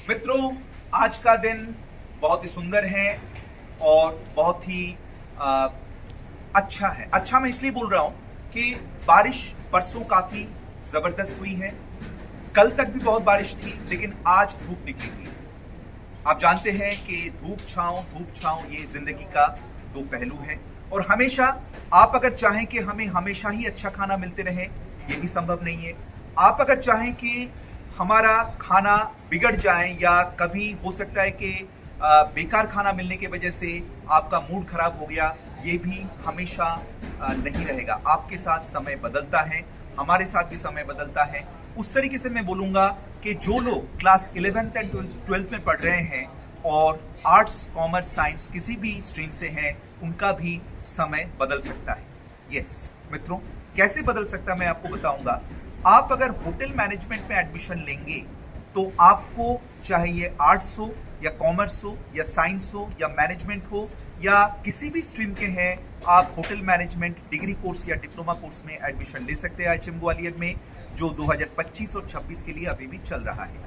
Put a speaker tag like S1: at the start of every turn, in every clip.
S1: मित्रों, आज का दिन बहुत ही सुंदर है और बहुत ही आ, अच्छा है। अच्छा मैं इसलिए बोल रहा हूं कि बारिश परसों काफी जबरदस्त हुई है। कल तक भी बहुत बारिश थी, लेकिन आज धूप निकली थी। आप जानते हैं कि धूप छांव ये जिंदगी का दो पहलू है और हमेशा आप अगर चाहें कि हमें हमेशा ही अच्छा खाना मिलते रहे, ये भी संभव नहीं है। आप अगर चाहें कि हमारा खाना बिगड़ जाए या कभी हो सकता है कि बेकार खाना मिलने की वजह से आपका मूड खराब हो गया, ये भी हमेशा नहीं रहेगा। आपके साथ समय बदलता है, हमारे साथ भी समय बदलता है। उस तरीके से मैं बोलूंगा कि जो लोग क्लास 11th एंड 12th में पढ़ रहे हैं और आर्ट्स, कॉमर्स, साइंस किसी भी स्ट्रीम से हैं, उनका भी समय बदल सकता है। यस मित्रों, कैसे बदल सकता है मैं आपको बताऊंगा। आप अगर होटल मैनेजमेंट में एडमिशन लेंगे तो आपको चाहे ये आर्ट्स हो या कॉमर्स हो या साइंस हो या मैनेजमेंट हो या किसी भी स्ट्रीम के हैं, आप होटल मैनेजमेंट डिग्री कोर्स या डिप्लोमा कोर्स में एडमिशन ले सकते हैं IHM ग्वालियर में, जो 2025 और 26 के लिए अभी भी चल रहा है।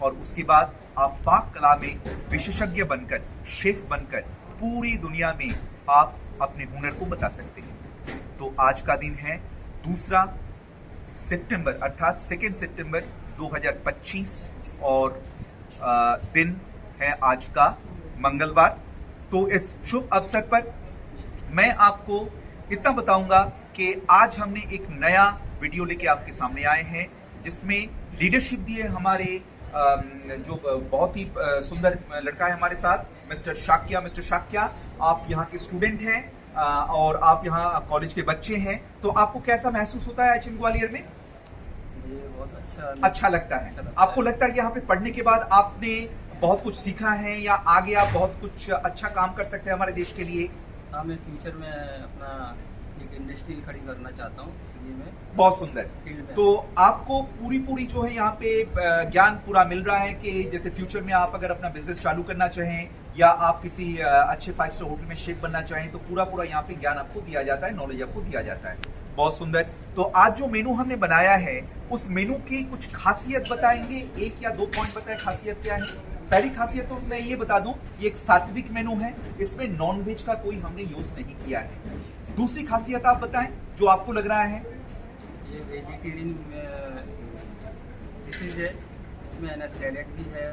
S1: और उसके बाद आप पाक कला में विशेषज्ञ बनकर, शेफ बनकर पूरी दुनिया में आप अपने हुनर को बता सकते हैं। तो आज का दिन है 2 सितंबर अर्थात 2 सितंबर 2025 और दिन है आज का मंगलवार। तो इस शुभ अवसर पर मैं आपको इतना बताऊंगा कि आज हमने एक नया वीडियो लेके आपके सामने आए हैं, जिसमें लीडरशिप दी है हमारे जो बहुत ही सुंदर लड़का है हमारे साथ, मिस्टर शाक्या। मिस्टर शाक्या, आप यहाँ के स्टूडेंट हैं और आप यहाँ कॉलेज के बच्चे हैं, तो आपको कैसा महसूस होता है IHM ग्वालियर में?
S2: ये बहुत
S1: अच्छा लगता है। आपको लगता है कि यहाँ पे पढ़ने के बाद आपने बहुत कुछ सीखा है या आगे आप बहुत कुछ अच्छा काम कर सकते हैं हमारे देश के लिए?
S2: हाँ, मैं फ्यूचर में अपना एक इंडस्ट्री खड़ी करना चाहता हूँ, इसलिए मैं
S1: बहुत सुंदर। तो आपको पूरी जो है यहाँ पे ज्ञान पूरा मिल रहा है कि जैसे फ्यूचर में आप अगर अपना बिजनेस चालू करना चाहें या आप किसी अच्छे 5 स्टार होटल में शेफ बनना चाहें, तो पूरा यहाँ पे ज्ञान आपको दिया जाता है, नॉलेज आपको दिया जाता है। बहुत सुंदर। तो आज जो मेनू हमने बनाया है, उस मेनू की कुछ खासियत बताएंगे, 1 या 2 पॉइंट बताएं खासियत क्या है। पहली खासियत तो मैं ये बता दूं, ये एक सात्विक मेनू है, इसमें नॉन वेज का कोई हमने यूज नहीं किया है। दूसरी खासियत आप बताएं जो आपको लग रहा है।
S2: ये वेजिटेरियन डिशेज है, इसमें ना सैलेड भी है।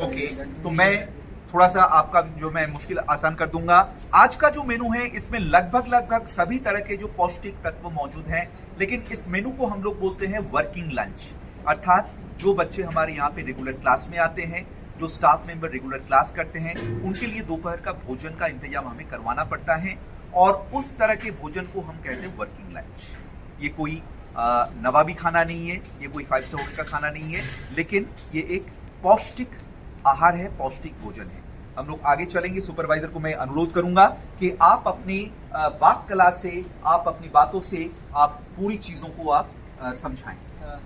S1: ओके, तो मैं थोड़ा सा आपका जो मैं मुश्किल आसान कर दूंगा। आज का जो मेनू है, इसमें लगभग सभी तरह के जो पौष्टिक तत्व मौजूद हैं, लेकिन इस मेनू को हम लोग बोलते हैं वर्किंग लंच। अर्थात जो बच्चे हमारे यहाँ पे रेगुलर क्लास में आते हैं, जो स्टाफ मेंबर रेगुलर क्लास करते हैं, उनके लिए दोपहर का भोजन का इंतजाम हमें करवाना पड़ता है और उस तरह के भोजन को हम कहते हैं वर्किंग लंच। ये कोई नवाबी खाना नहीं है, ये कोई 5 स्टार होटल का खाना नहीं है, लेकिन ये एक पौष्टिक आहार है, पौष्टिक भोजन है। हम लोग आगे चलेंगे। सुपरवाइजर को मैं अनुरोध करूंगा कि आप अपनी वाक कला से, आप अपनी बातों से आप पूरी चीजों को आप समझाएं।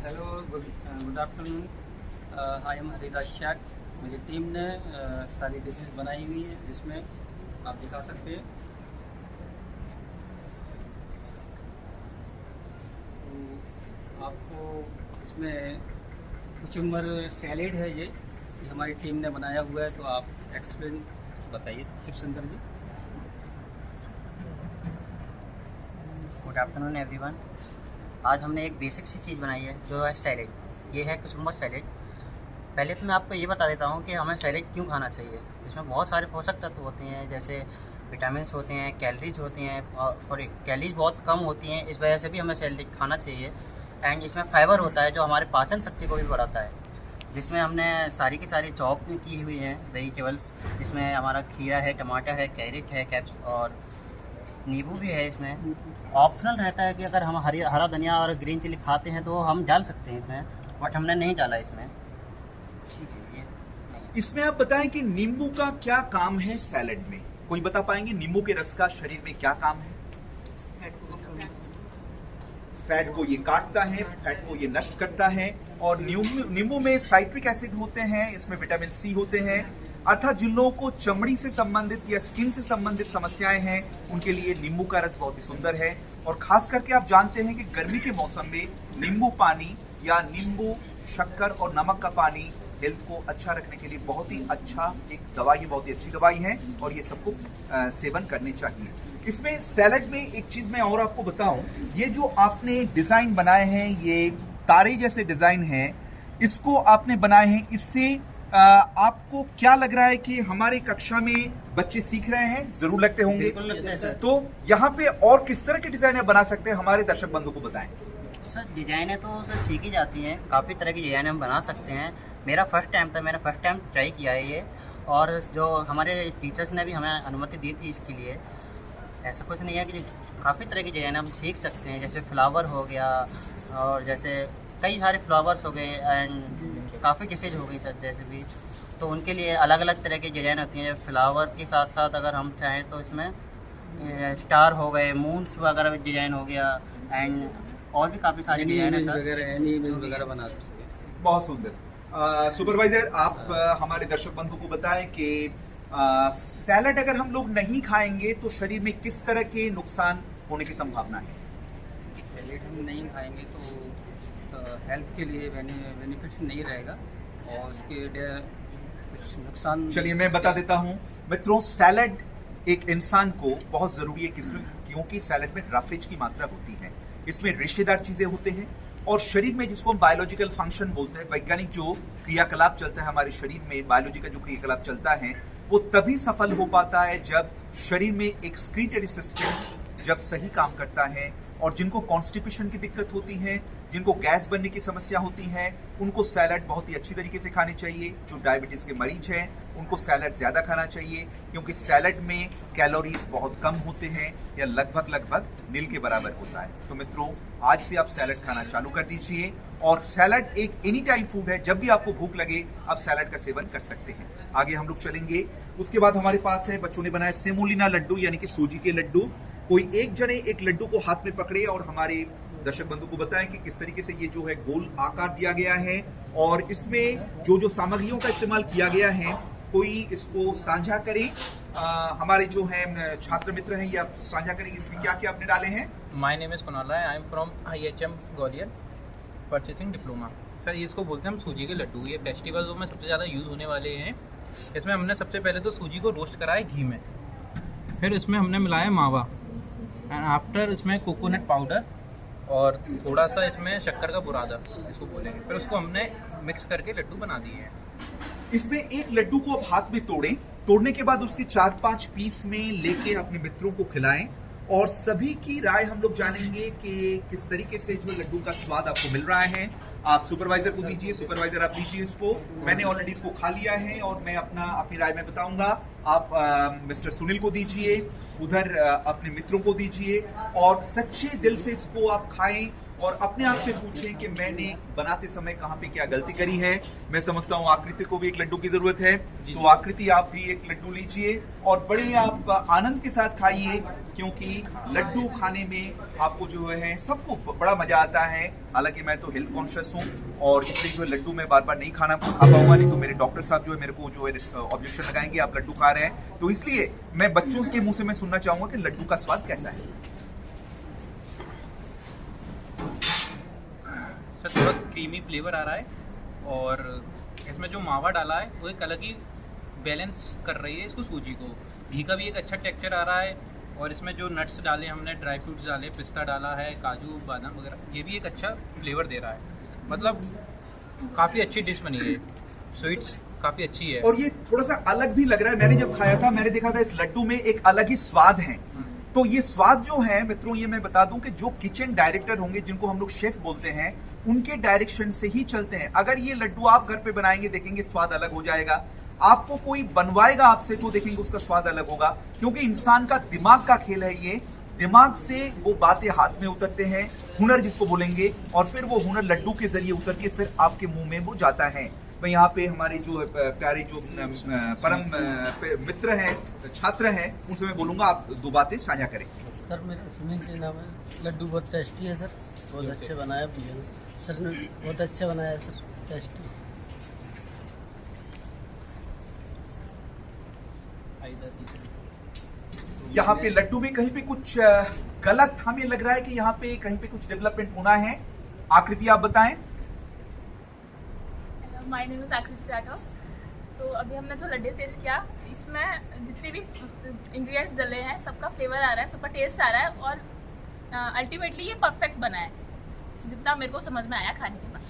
S2: Hello, good afternoon. I am Haridas शाक। मेरी टीम ने सारी डिशेज बनाई हुई है, जिसमें आप दिखा सकते हैं। तो आपको इसमें कुचुम्बर सैलेड है, ये हमारी टीम ने बनाया हुआ है। तो आप एक्सप्लेन बताइए शिव सुंदर जी।
S3: Good afternoon everyone. आज हमने एक बेसिक सी चीज़ बनाई है जो है सैलेड। ये है कुचुम्बर सैलेड। पहले तो मैं आपको ये बता देता हूँ कि हमें सैलेड क्यों खाना चाहिए। इसमें बहुत सारे पोषक तत्व होते हैं, जैसे विटामिन होते हैं, कैलोरीज होती हैं और कैलोरीज बहुत कम होती हैं, इस वजह से भी हमें सैलेड खाना चाहिए। एंड इसमें फाइबर होता है जो हमारे पाचन शक्ति को भी बढ़ाता है, जिसमें हमने सारी की सारी चॉप की हुई हैं वेजिटेबल्स, जिसमें हमारा खीरा है, टमाटर है, कैरेट है, कैप्स और नींबू भी है। इसमें ऑप्शनल रहता है कि अगर हम हरा धनिया और ग्रीन चिली खाते हैं तो हम डाल सकते हैं इसमें, बट हमने नहीं डाला इसमें। ठीक है, ये
S1: इसमें आप बताएं कि नींबू का क्या काम है सैलेड में? कोई बता पाएंगे नींबू के रस का शरीर में क्या काम है? फैट को ये काटता है, फैट को ये नष्ट करता है। और नींबू में साइट्रिक एसिड होते हैं, इसमें विटामिन सी होते हैं। अर्थात जिन लोगों को चमड़ी से संबंधित या स्किन से संबंधित समस्याएं हैं, उनके लिए नींबू का रस बहुत ही सुंदर है। और खास करके आप जानते हैं कि गर्मी के मौसम में नींबू पानी या नींबू शक्कर और नमक का पानी हेल्थ को अच्छा रखने के लिए बहुत ही अच्छा एक दवाई है, बहुत ही अच्छी दवाई है और ये सबको सेवन करने चाहिए। इसमें सैलड में एक चीज मैं और आपको बताऊं, ये जो आपने डिजाइन बनाए हैं, ये तारे जैसे डिजाइन है, इसको आपने बनाए हैं, इससे आपको क्या लग रहा है कि हमारे कक्षा में बच्चे सीख रहे हैं? जरूर लगते होंगे।
S3: बिल्कुल लगता है सर।
S1: तो यहाँ पे और किस तरह के डिजाइन बना सकते हैं, हमारे दर्शक बंधु को बताएं।
S3: सर डिजाइनें तो सर सीखी जाती हैं, काफ़ी तरह की डिजाइनें हम बना सकते हैं। मेरा फर्स्ट टाइम था, मैंने फर्स्ट टाइम ट्राई किया है ये, और जो हमारे टीचर्स ने भी हमें अनुमति दी थी इसके लिए। ऐसा कुछ नहीं है कि काफ़ी तरह की डिजाइन हम सीख सकते हैं, जैसे फ्लावर हो गया और जैसे कई सारे फ्लावर्स हो गए एंड काफ़ी डिशेज हो गई सर जैसे भी। तो उनके लिए अलग अलग तरह की डिजाइन होती हैं। फ्लावर के साथ साथ अगर हम चाहें तो इसमें स्टार हो गए, मून्स वगैरह डिजाइन हो गया एंड और भी काफ़ी सारी डिजाइन है सर।
S2: एनिमल वगैरह बना सकते हैं।
S1: बहुत सुंदर। सुपरवाइजर, आप हमारे दर्शक बंधु को बताएं कि सैलड अगर हम लोग नहीं खाएंगे तो शरीर में किस तरह के नुकसान होने की संभावना है?
S2: सैलेड हम नहीं खाएंगे तो हेल्थ के लिए बेनिफिट्स नहीं रहेगा और उसके कुछ नुकसान।
S1: चलिए मैं बता देता हूं मित्रों, सैलड एक इंसान को बहुत जरूरी है, क्योंकि सैलड में रफेज की मात्रा होती है, इसमें रेशेदार चीजें होते हैं और शरीर में जिसको हम बायोलॉजिकल फंक्शन बोलते हैं, वैज्ञानिक जो क्रियाकलाप चलता है हमारे शरीर में, बायोलॉजी का जो क्रियाकलाप चलता है वो तभी सफल हो पाता है जब शरीर में एक एक्सक्रीटरी सिस्टम जब सही काम करता है। और जिनको कॉन्स्टिपेशन की दिक्कत होती है, जिनको गैस बनने की समस्या होती है, उनको सैलड बहुत ही अच्छी तरीके से खानी चाहिए। जो डायबिटीज के मरीज हैं उनको सैलड ज्यादा खाना चाहिए, क्योंकि सैलड में कैलोरीज बहुत कम होते हैं या लगभग नील के बराबर होता है। तो मित्रों, आज से आप सैलड खाना चालू कर दीजिए और सैलड एक एनी टाइम फूड है, जब भी आपको भूख लगे आप सैलड का सेवन कर सकते हैं। आगे हम लोग चलेंगे। उसके बाद हमारे पास है, बच्चों ने बनाया सेमोलिना लड्डू, यानी कि सूजी के लड्डू। कोई एक जने एक लड्डू को हाथ में पकड़े और हमारे दर्शक बंधु को बताएं कि किस तरीके से ये जो है गोल आकार दिया गया है और इसमें जो सामग्रियों का इस्तेमाल किया गया है, कोई इसको साझा करे। हमारे जो है छात्र मित्र हैं, या साझा करेंगे इसमें क्या क्या आपने डाले हैं।
S4: My name is Kunal Rai, I am from IHM Gwalior, purchasing diploma. Sir ये इसको बोलते हैं हम सूजी के लड्डू। ये फेस्टिवल्स में सबसे ज़्यादा यूज़ होने वाले हैं। इसमें हमने सबसे पहले तो सूजी को रोस्ट करा है घी में, फिर इसमें हमने मिलाया मावा एंड आफ्टर इसमें कोकोनट पाउडर और थोड़ा सा इसमें शक्कर का बुरादा इसको बोलेंगे, फिर उसको हमने मिक्स करके लड्डू बना दिए हैं।
S1: इसमें एक लड्डू को आप हाथ में तोड़ें, तोड़ने के बाद उसके 4-5 पीस में लेके अपने मित्रों को खिलाएं और सभी की राय हम लोग जानेंगे कि किस तरीके से जो लड्डू का स्वाद आपको मिल रहा है। आप सुपरवाइजर को दीजिए, सुपरवाइजर आप दीजिए इसको। मैंने ऑलरेडी इसको खा लिया है और मैं अपनी राय में बताऊंगा। आप मिस्टर सुनील को दीजिए, उधर अपने मित्रों को दीजिए और सच्चे दिल से इसको आप खाएं और अपने आप से पूछें कि मैंने बनाते समय कहाँ पे क्या गलती करी है। मैं समझता हूँ आकृति को भी एक लड्डू की जरूरत है, तो आकृति आप भी एक लड्डू लीजिए और बड़े आप आनंद के साथ खाइए, क्योंकि लड्डू खाने में आपको जो है सबको बड़ा मजा आता है। हालांकि मैं तो हेल्थ कॉन्शियस हूँ और इसलिए जो है लड्डू मैं बार बार नहीं खा पाऊंगा, नहीं तो मेरे डॉक्टर साहब जो है मेरे को जो है ऑब्जेक्शन लगाएंगे आप लड्डू खा रहे हैं। तो इसलिए मैं बच्चों के मुंह से मैं सुनना चाहूंगा कि लड्डू का स्वाद कैसा है।
S4: सर थोड़ा क्रीमी फ्लेवर आ रहा है और इसमें जो मावा डाला है वो एक अलग ही बैलेंस कर रही है इसको सूजी को। घी का भी एक अच्छा टेक्सचर आ रहा है और इसमें जो नट्स डाले हमने, ड्राई फ्रूट्स डाले, पिस्ता डाला है, काजू बादाम वगैरह, ये भी एक अच्छा फ्लेवर दे रहा है। मतलब काफ़ी अच्छी डिश बनी है, स्वीट्स काफ़ी अच्छी है
S1: और ये थोड़ा सा अलग भी लग रहा है। मैंने जब खाया था मैंने देखा था इस लड्डू में एक अलग ही स्वाद है। तो ये स्वाद जो है मित्रों, ये मैं बता दूं कि जो किचन डायरेक्टर होंगे, जिनको हम लोग शेफ बोलते हैं, उनके डायरेक्शन से ही चलते हैं। अगर ये लड्डू आप घर पे बनाएंगे देखेंगे स्वाद अलग हो जाएगा, आपको कोई बनवाएगा आपसे तो देखेंगे उसका स्वाद अलग होगा, क्योंकि इंसान का दिमाग का खेल है ये। दिमाग से वो बातें हाथ में उतरते हैं, हुनर जिसको बोलेंगे, और फिर वो हुनर लड्डू के जरिए उतर के फिर आपके मुंह में वो जाता है। मैं यहाँ पे हमारे जो प्यारे जो परम मित्र हैं, छात्र हैं, उनसे मैं बोलूंगा आप दो बातें साझा करें।
S5: सर मेरा सुनील जी नाम है। लड्डू बहुत टेस्टी है सर, बहुत अच्छे बनाया भैया सर ने, बहुत अच्छा बनाया सर, टेस्टी।
S1: यहाँ पे लड्डू में कहीं पे कुछ गलत हमें लग रहा है कि यहाँ पे कहीं पे कुछ डेवलपमेंट होना है। आकृति आप बताएं।
S6: माय नेम इज आकृति राठौर। तो अभी हमने जो लड्डू टेस्ट किया, इसमें जितने भी इंग्रेडिएंट्स डले हैं सबका फ्लेवर आ रहा है, सबका टेस्ट आ रहा है और अल्टीमेटली ये परफेक्ट बना है जितना मेरे को समझ में आया खाने के बाद।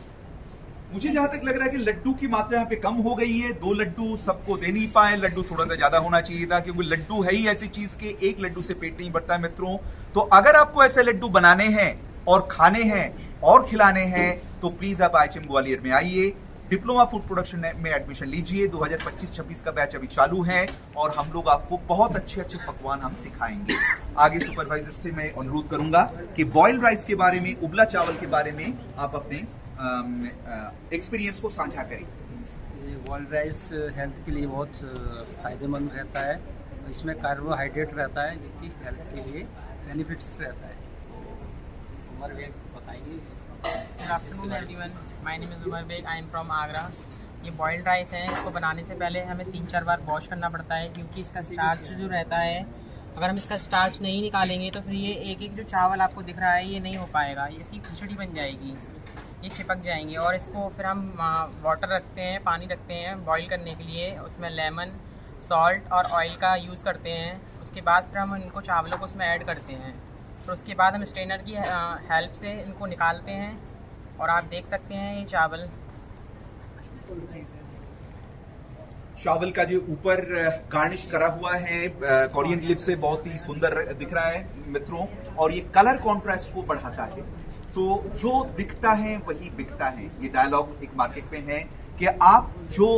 S1: मुझे जहां तक लग रहा है कि लड्डू की मात्रा यहाँ पे कम हो गई है। 2 लड्डू सबको दे नहीं पाए, लड्डू थोड़ा सा ज्यादा होना चाहिए था, क्योंकि लड्डू है ही ऐसी चीज के एक लड्डू से पेट नहीं भरता है मित्रों। तो अगर आपको ऐसे लड्डू बनाने हैं और खाने हैं और खिलाने हैं तो प्लीज आप IHM ग्वालियर में आइए, डिप्लोमा फूड प्रोडक्शन में एडमिशन लीजिए। 2025-26 का बैच अभी चालू है और हम लोग आपको बहुत अच्छे अच्छे पकवान हम सिखाएंगे। आगे सुपरवाइजर से मैं अनुरोध करूंगा कि बॉइल्ड राइस के बारे में, उबला चावल के बारे में आप अपने एक्सपीरियंस को साझा करें।
S2: ये बॉइल्ड राइस हेल्थ के लिए बहुत फ़ायदेमंद रहता है। इसमें कार्बोहाइड्रेट रहता है जो कि हेल्थ के लिए बेनिफिट्स रहता है। उमर बेग बताइए।
S7: Good afternoon everyone, my name is Umar Beg, I am from Agra. ये बॉइल्ड राइस है, इसको बनाने से पहले हमें 3-4 बार वॉश करना पड़ता है, क्योंकि इसका स्टार्च जो रहता है, अगर हम इसका स्टार्च नहीं निकालेंगे तो फिर ये एक जो चावल आपको दिख रहा है ये नहीं हो पाएगा, ये इसकी खिचड़ी बन जाएगी, ये चिपक जाएंगे। और इसको फिर हम वाटर रखते हैं, पानी रखते हैं बॉईल करने के लिए, उसमें लेमन, सॉल्ट और ऑयल का यूज़ करते हैं। उसके बाद फिर हम इनको चावलों को उसमें ऐड करते हैं, फिर उसके बाद हम स्ट्रेनर की हेल्प से इनको निकालते हैं। और आप देख सकते हैं ये
S1: चावल का जो ऊपर गार्निश करा हुआ है कोरियन लिप से बहुत ही सुंदर दिख रहा है मित्रों, और ये कलर कॉन्ट्रास्ट को बढ़ाता है। तो जो दिखता है वही बिकता है, ये डायलॉग एक मार्केट में है कि आप जो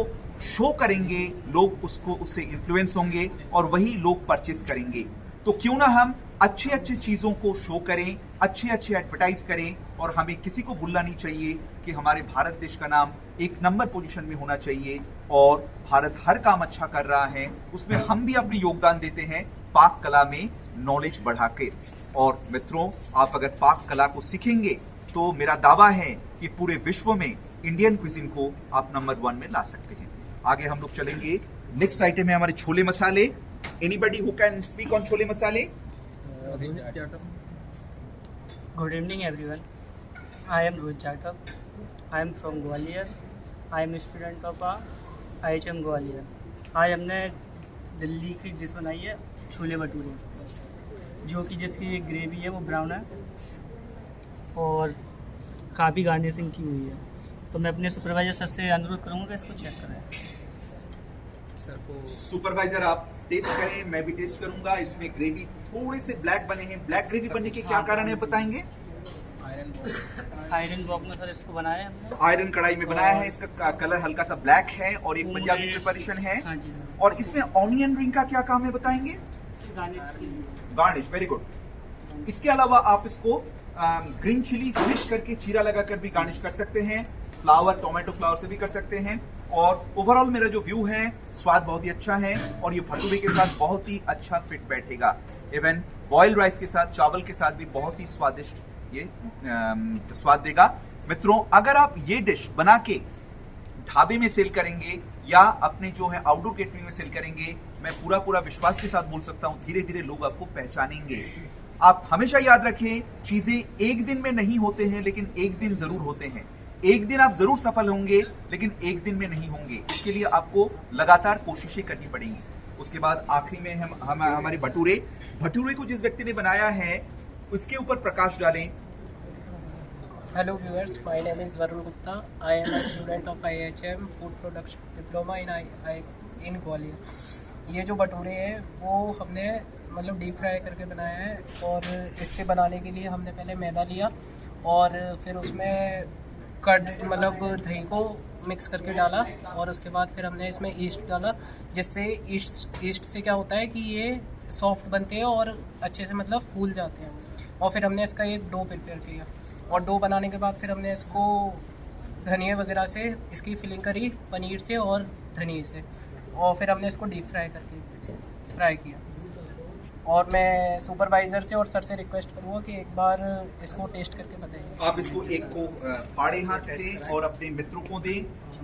S1: शो करेंगे लोग उससे इन्फ्लुएंस होंगे और वही लोग परचेस करेंगे। तो क्यों ना हम अच्छे अच्छे चीजों को शो करें, अच्छे अच्छे एडवर्टाइज करें, और हमें किसी को भूलना नहीं चाहिए कि हमारे भारत देश का नाम 1 नंबर पोजीशन में होना चाहिए। और भारत हर काम अच्छा कर रहा है, उसमें हम भी अपनी योगदान देते हैं पाक कला में नॉलेज बढ़ा के। और मित्रों, आप अगर पाक कला को सीखेंगे तो मेरा दावा है कि पूरे विश्व में इंडियन क्विजिन को आप नंबर 1 में ला सकते हैं। आगे हम लोग चलेंगे, नेक्स्ट आइटम है हमारे छोले मसाले। Anybody who can speak on chole मसाले?
S5: Good evening everyone. I am Rohit Chatak. I am from Gwalior. I am a student of IHM Gwalior. आज हमने दिल्ली की डिश बनाई है छोले भटूरे, जो कि जिसकी ग्रेवी है वो ब्राउन है और काफ़ी गार्निशिंग की हुई है। तो मैं अपने सुपरवाइजर सर से अनुरोध करूँगा कि इसको चेक करें।
S1: सुपरवाइजर आप टेस्ट करें, मैं भी टेस्ट करूंगा। इसमें ग्रेवी थोड़े से ब्लैक बने हैं, ब्लैक ग्रेवी बनने के क्या कारण है बताएंगे?
S5: आयरन बॉक में सर इसको बनाया है हमने।
S1: आयरन कढ़ाई में बनाया है, इसका कलर हल्का सा ब्लैक है और एक पंजाबी प्रिपरेशन है।
S5: हाँ जी सर।
S1: और इसमें ऑनियन रिंग का क्या काम है बताएंगे? Garnish, very good. इसके अलावा आप इसको ग्रीन चिली स्मैश करके चीरा लगाकर भी गार्निश कर सकते हैं, फ्लावर, टोमेटो फ्लावर से भी कर सकते हैं। और ओवरऑल मेरा जो व्यू है, स्वाद बहुत ही अच्छा है और ये भटूरे के साथ बहुत ही अच्छा फिट बैठेगा। इवन बॉइल्ड राइस के साथ, चावल के साथ भी बहुत ही स्वादिष्ट ये स्वाद देगा। मित्रों, अगर आप ये डिश बना के ढाबे में सेल करेंगे या अपने जो है आउटडोर केटरिंग में सेल करेंगे, मैं पूरा विश्वास के साथ बोल सकता हूं धीरे धीरे लोग आपको पहचानेंगे। आप हमेशा याद रखें, चीजें एक दिन में नहीं होते हैं, लेकिन एक दिन जरूर होते हैं। एक दिन आप जरूर सफल होंगे, लेकिन एक दिन में नहीं होंगे। इसके लिए आपको लगातार कोशिशें करनी पड़ेंगी। उसके बाद आखिरी में हम हमारे भटूरे को जिस व्यक्ति ने बनाया है उसके ऊपर प्रकाश डालें।
S8: Hello viewers, my name is Varun Gupta. I am a student of IHM Food Production Diploma in Gwalior. ये जो भटूरे हैं वो हमने मतलब डीप फ्राई करके बनाया है, और इसके बनाने के लिए हमने पहले मैदा लिया और फिर उसमें मतलब दही को मिक्स करके डाला, और उसके बाद फिर हमने इसमें ईस्ट डाला, जिससे ईस्ट से क्या होता है कि ये सॉफ्ट बनते हैं और अच्छे से मतलब फूल जाते हैं। और फिर हमने इसका एक डो प्रिपेयर किया, और डो बनाने के बाद फिर हमने इसको धनिया वगैरह से इसकी फिलिंग करी, पनीर से और धनिया से, और फिर हमने इसको डीप फ्राई किया। और मैं सुपरवाइज़र से और सर से रिक्वेस्ट करूँगा कि एक बार इसको टेस्ट करके बताइए।
S1: आप इसको एक को फाड़े हाथ से और अपने मित्रों को दें।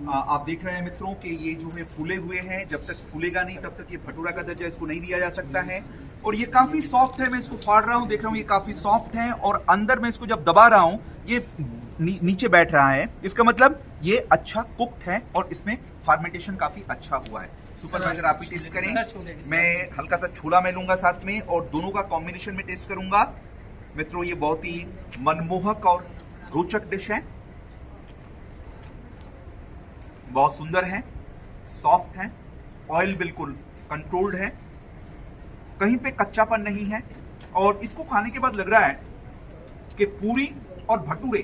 S1: आप देख रहे हैं मित्रों कि ये जो है फूले हुए हैं, जब तक फूलेगा नहीं तब तक ये भटूरा का दर्जा इसको नहीं दिया जा सकता है। और ये काफी सॉफ्ट है, मैं इसको फाड़ रहा हूँ, देख रहा हूँ ये काफी सॉफ्ट है, और अंदर मैं इसको जब दबा रहा हूँ ये नीचे बैठ रहा है। इसका मतलब ये अच्छा कुक्ड है और इसमें फर्मेंटेशन काफी अच्छा हुआ है। सुपरवाइजर आप भी टेस्ट करें, मैं हल्का सा छोला में लूंगा साथ में और दोनों का कॉम्बिनेशन में टेस्ट करूंगा। मित्रों ये बहुत ही मनमोहक और रोचक डिश है, बहुत सुंदर है, सॉफ्ट है, ऑयल बिल्कुल कंट्रोल्ड है, कहीं पे कच्चापन नहीं है और इसको खाने के बाद लग रहा है कि पूरी और भटूरे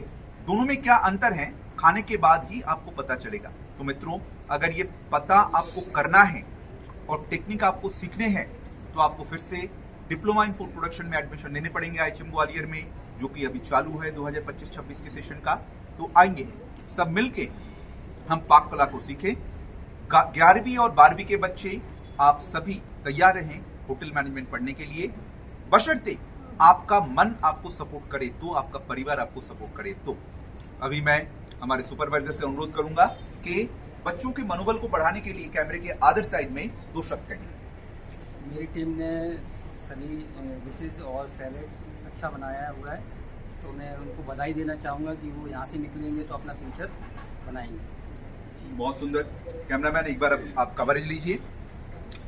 S1: दोनों में क्या अंतर है खाने के बाद ही आपको पता चलेगा। तो मित्रों अगर ये पता आपको करना है और टेक्निक आपको सीखने हैं तो आपको फिर से डिप्लोमा इन फूड प्रोडक्शन में एडमिशन लेने पड़ेंगे IHM ग्वालियर में, जो कि अभी चालू है 2025-26 के सेशन का। तो आइए सब मिलके हम पाक कला को सीखें। 11वीं और 12वीं के बच्चे आप सभी तैयार रहें होटल मैनेजमेंट पढ़ने के लिए, बशर्ते आपका मन आपको सपोर्ट करे तो, आपका परिवार आपको सपोर्ट करे तो। अभी मैं हमारे सुपरवाइजर से अनुरोध करूंगा कि बच्चों के मनोबल को बढ़ाने के लिए कैमरे के अदर साइड में 2 शब्द कहें।
S2: मेरी टीम ने सभी डिशेज और सैलेड अच्छा बनाया हुआ है, तो मैं उनको बधाई देना चाहूँगा कि वो यहाँ से निकलेंगे तो अपना फ्यूचर बनाएंगे।
S1: बहुत सुंदर। कैमरामैन एक बार आप कवरेज लीजिए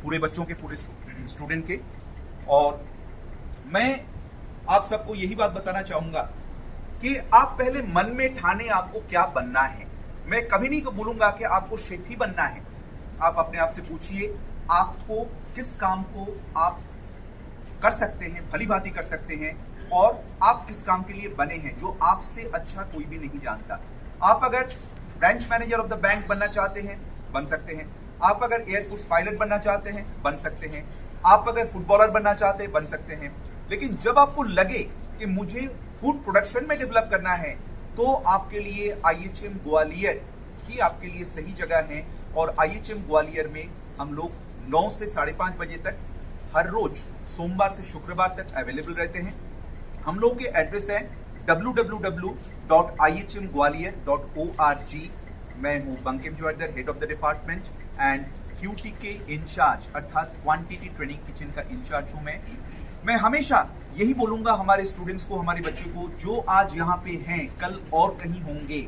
S1: पूरे बच्चों के, पूरे स्टूडेंट के। और मैं आप सबको यही बात बताना चाहूंगा कि आप पहले मन में ठाने आपको क्या बनना है। मैं कभी नहीं बोलूंगा कि आपको शेफ ही बनना है। आप अपने आप से पूछिए आपको किस काम को आप कर सकते हैं, भली भांति कर सकते हैं, और आप किस काम के लिए बने हैं जो आपसे अच्छा कोई भी नहीं जानता। आप अगर branch manager of the bank बनना चाहते हैं, बन सकते हैं। आप अगर एयरफोर्स पायलट बनना चाहते हैं, बन सकते हैं। आप अगर फुटबॉलर बनना चाहते हैं, बन सकते हैं। लेकिन जब आपको लगे कि मुझे फूड प्रोडक्शन में डेवलप करना है तो आपके लिए IHM ग्वालियर ही आपके लिए सही जगह है। और IHM ग्वालियर में हम लोग 9 से 5:30 बजे तक हर रोज सोमवार से शुक्रवार तक अवेलेबल रहते हैं। हम लोग के एड्रेस है www.ihmgwalier.org। मैं हूं Bankim Jordar, head of the department and QTK incharge अर्थात क्वांटिटी ट्रेनिंग किचन का इंचार्ज हूं मैं हमेशा यही बोलूंगा हमारे स्टूडेंट्स को, हमारे बच्चों को, जो आज यहाँ पे हैं कल और कहीं होंगे,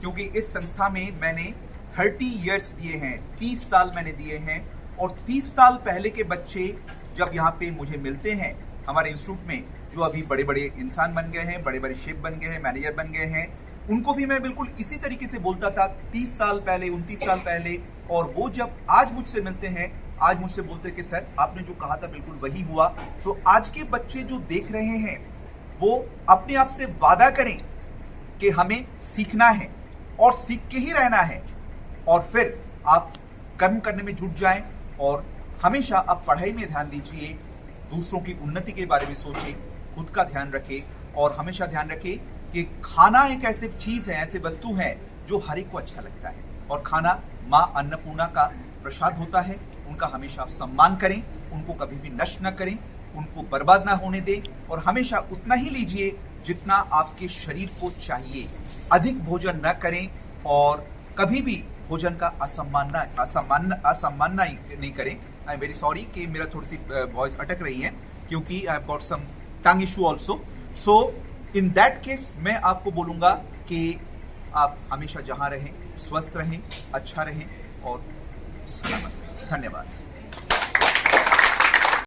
S1: क्योंकि इस संस्था में मैंने 30 इयर्स दिए हैं, 30 साल मैंने दिए हैं। और 30 साल पहले के बच्चे जब यहाँ पे मुझे मिलते हैं हमारे इंस्टीट्यूट में, जो अभी बड़े बड़े इंसान बन गए हैं, बड़े बड़े शेफ बन गए हैं, मैनेजर बन गए हैं, उनको भी मैं बिल्कुल इसी तरीके से बोलता था 30 साल पहले, 29 साल पहले। और वो जब आज मुझसे मिलते हैं, आज मुझसे बोलते कि सर आपने जो कहा था बिल्कुल वही हुआ। तो आज के बच्चे जो देख रहे हैं वो अपने आप से वादा करें कि हमें सीखना है और सीख के ही रहना है, और फिर आप कर्म करने में जुट जाएं और हमेशा आप पढ़ाई में ध्यान दीजिए, दूसरों की उन्नति के बारे में सोचें, खुद का ध्यान रखें। और हमेशा ध्यान रखें कि खाना एक ऐसी चीज है, ऐसी वस्तु है जो हर एक को अच्छा लगता है। और खाना माँ अन्नपूर्णा का प्रसाद होता है, उनका हमेशा आप सम्मान करें, उनको कभी भी नष्ट न करें, उनको बर्बाद ना होने दें, और हमेशा उतना ही लीजिए जितना आपके शरीर को चाहिए। अधिक भोजन न करें और कभी भी भोजन का असम्मान नहीं करें। आई एम वेरी सॉरी कि मेरा थोड़ी सी वॉइस अटक रही है क्योंकि I have got some tongue issue also. So in that case मैं आपको बोलूंगा कि आप हमेशा जहां रहें स्वस्थ रहें, अच्छा रहें और सलामत रहें। धन्यवाद।